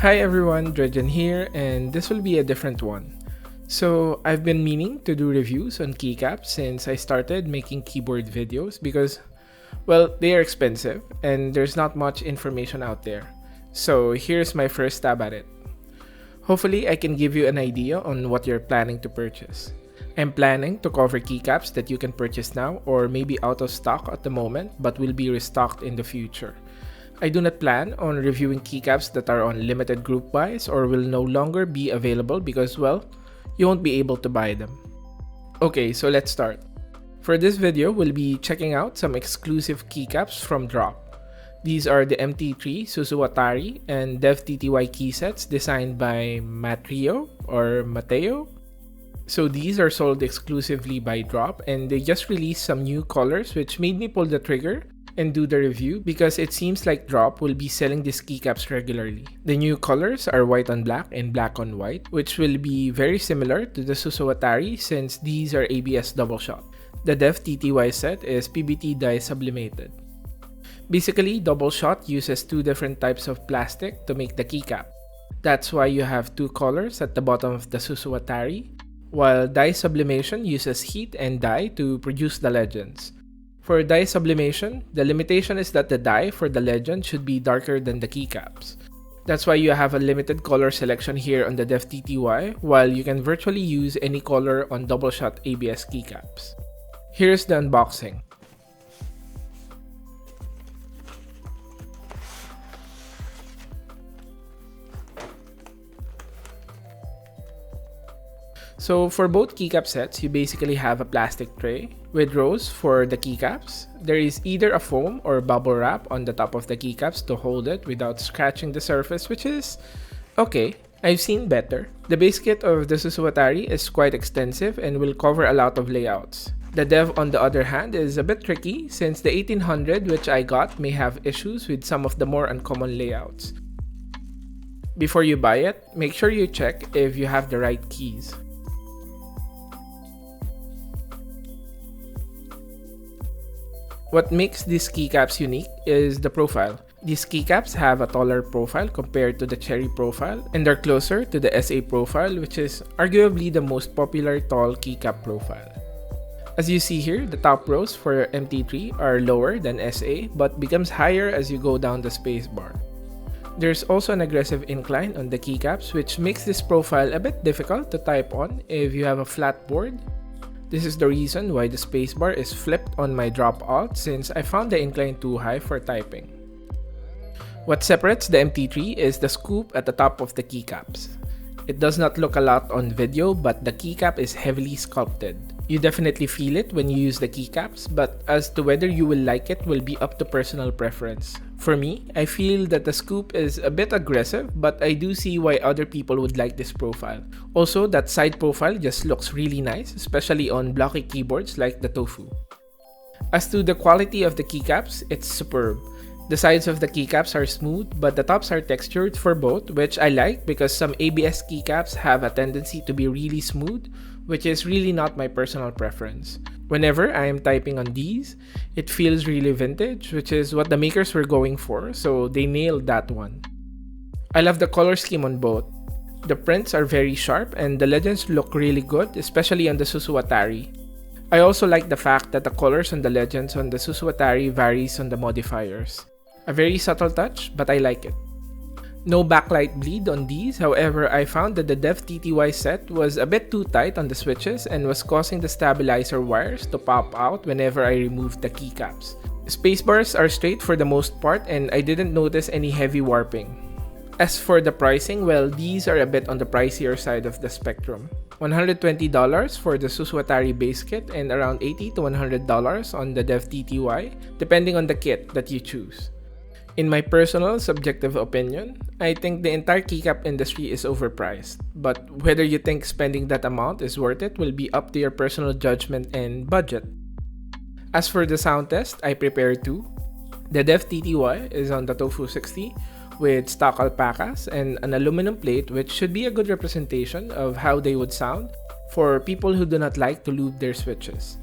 Hi everyone, Dredgen here, and this will be a different one. So I've been meaning to do reviews on keycaps since I started making keyboard videos because, well, they are expensive and there's not much information out there. So here's my first stab at it. Hopefully I can give you an idea on what you're planning to purchase. I'm planning to cover keycaps that you can purchase now or maybe out of stock at the moment but will be restocked in the future. I do not plan on reviewing keycaps that are on limited group buys or will no longer be available because, well, you won't be able to buy them. Okay, so let's start. For this video, we'll be checking out some exclusive keycaps from Drop. These are the MT3 Susuwatari and DevTTY keysets designed by Matt3o or Matt3o. So these are sold exclusively by Drop and they just released some new colors which made me pull the trigger and do the review because it seems like Drop will be selling these keycaps regularly. The new colors are white on black and black on white, which will be very similar to the Susuwatari since these are ABS doubleshot. The DevTTY set is PBT Dye Sublimated. Basically, doubleshot uses two different types of plastic to make the keycap. That's why you have two colors at the bottom of the Susuwatari, while dye sublimation uses heat and dye to produce the legends. For dye sublimation, the limitation is that the dye for the legend should be darker than the keycaps. That's why you have a limited color selection here on the DevTTY, while you can virtually use any color on doubleshot ABS keycaps. Here's the unboxing. So for both keycap sets, you basically have a plastic tray with rows for the keycaps. There is either a foam or bubble wrap on the top of the keycaps to hold it without scratching the surface, which is okay. I've seen better. The base kit of the Susuwatari is quite extensive and will cover a lot of layouts. The Dev on the other hand is a bit tricky since the 1800 which I got may have issues with some of the more uncommon layouts. Before you buy it, make sure you check if you have the right keys. What makes these keycaps unique is the profile. These keycaps have a taller profile compared to the Cherry profile and are closer to the SA profile, which is arguably the most popular tall keycap profile. As you see here, the top rows for MT3 are lower than SA but becomes higher as you go down the spacebar. There's also an aggressive incline on the keycaps which makes this profile a bit difficult to type on if you have a flat board. This is the reason why the spacebar is flipped on my Drop Alt since I found the incline too high for typing. What separates the MT3 is the scoop at the top of the keycaps. It does not look a lot on video, but the keycap is heavily sculpted. You definitely feel it when you use the keycaps, but as to whether you will like it will be up to personal preference. For me, I feel that the scoop is a bit aggressive, but I do see why other people would like this profile. Also, that side profile just looks really nice, especially on blocky keyboards like the Tofu. As to the quality of the keycaps, it's superb. The sides of the keycaps are smooth, but the tops are textured for both, which I like because some ABS keycaps have a tendency to be really smooth, which is really not my personal preference. Whenever I am typing on these, it feels really vintage, which is what the makers were going for, so they nailed that one. I love the color scheme on both. The prints are very sharp and the legends look really good, especially on the Susuwatari. I also like the fact that the colors on the legends on the Susuwatari varies on the modifiers. A very subtle touch, but I like it. No backlight bleed on these, however I found that the DevTTY set was a bit too tight on the switches and was causing the stabilizer wires to pop out whenever I removed the keycaps. Spacebars are straight for the most part and I didn't notice any heavy warping. As for the pricing, well, these are a bit on the pricier side of the spectrum. $120 for the Susuwatari base kit and around $80 to $100 on the DevTTY, depending on the kit that you choose. In my personal subjective opinion, I think the entire keycap industry is overpriced, but whether you think spending that amount is worth it will be up to your personal judgment and budget. As for the sound test, I prepared two. The DevTTY is on the Tofu 60 with stock Alpacas and an aluminum plate, which should be a good representation of how they would sound for people who do not like to lube their switches.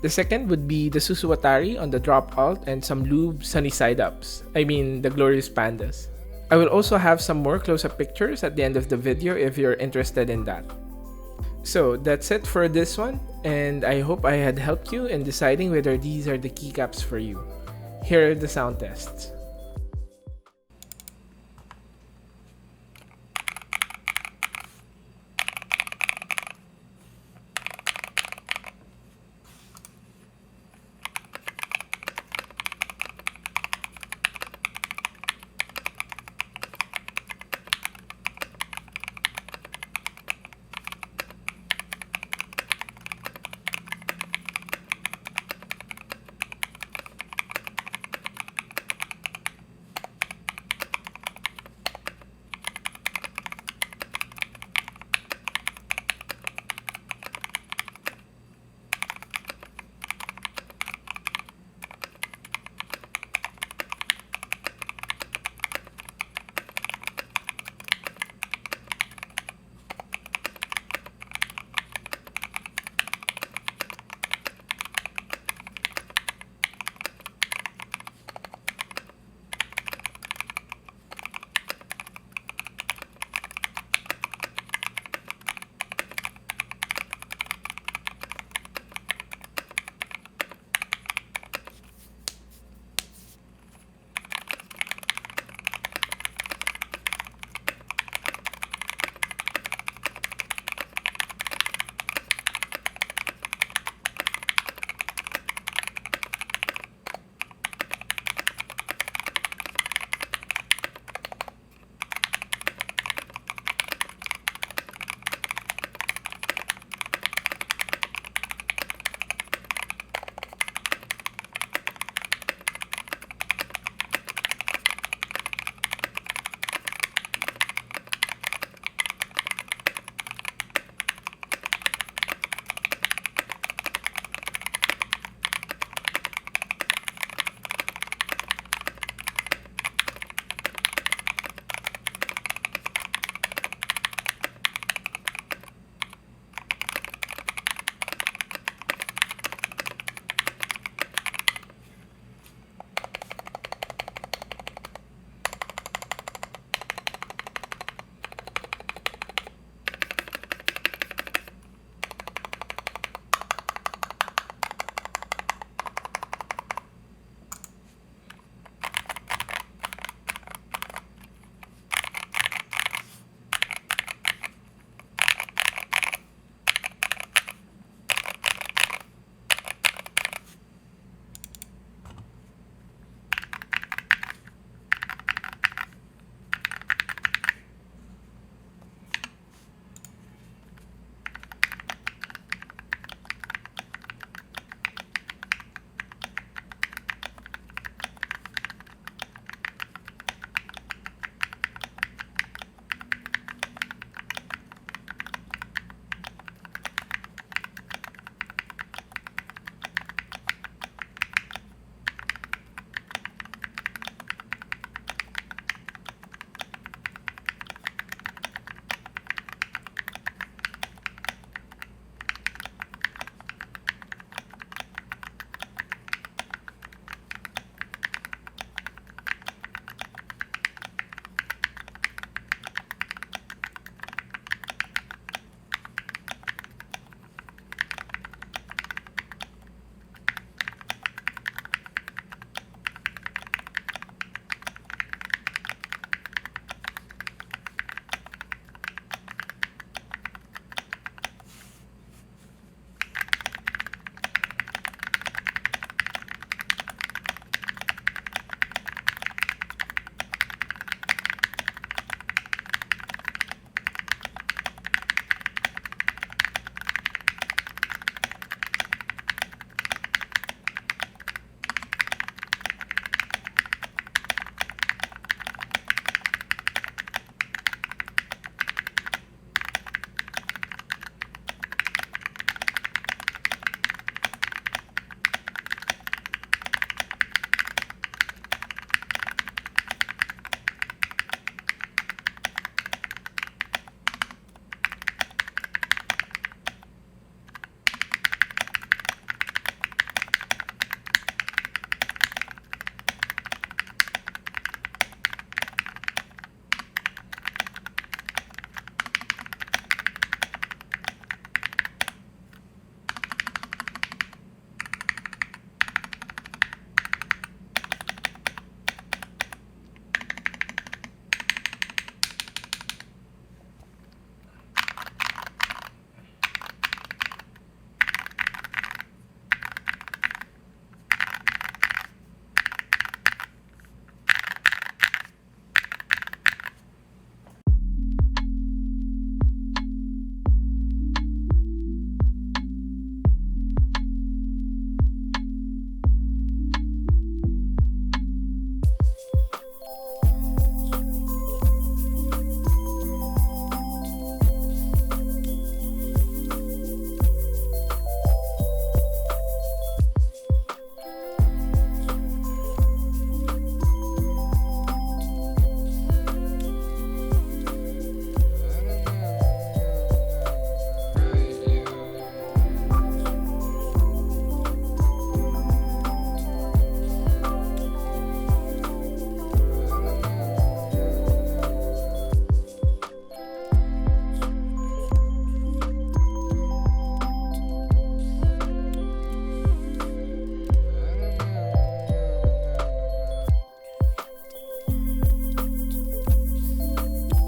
The second would be the Susuwatari on the Drop Alt and some lube sunny side ups. I mean the glorious Pandas. I will also have some more close-up pictures at the end of the video if you're interested in that. So that's it for this one, and I hope I had helped you in deciding whether these are the keycaps for you. Here are the sound tests.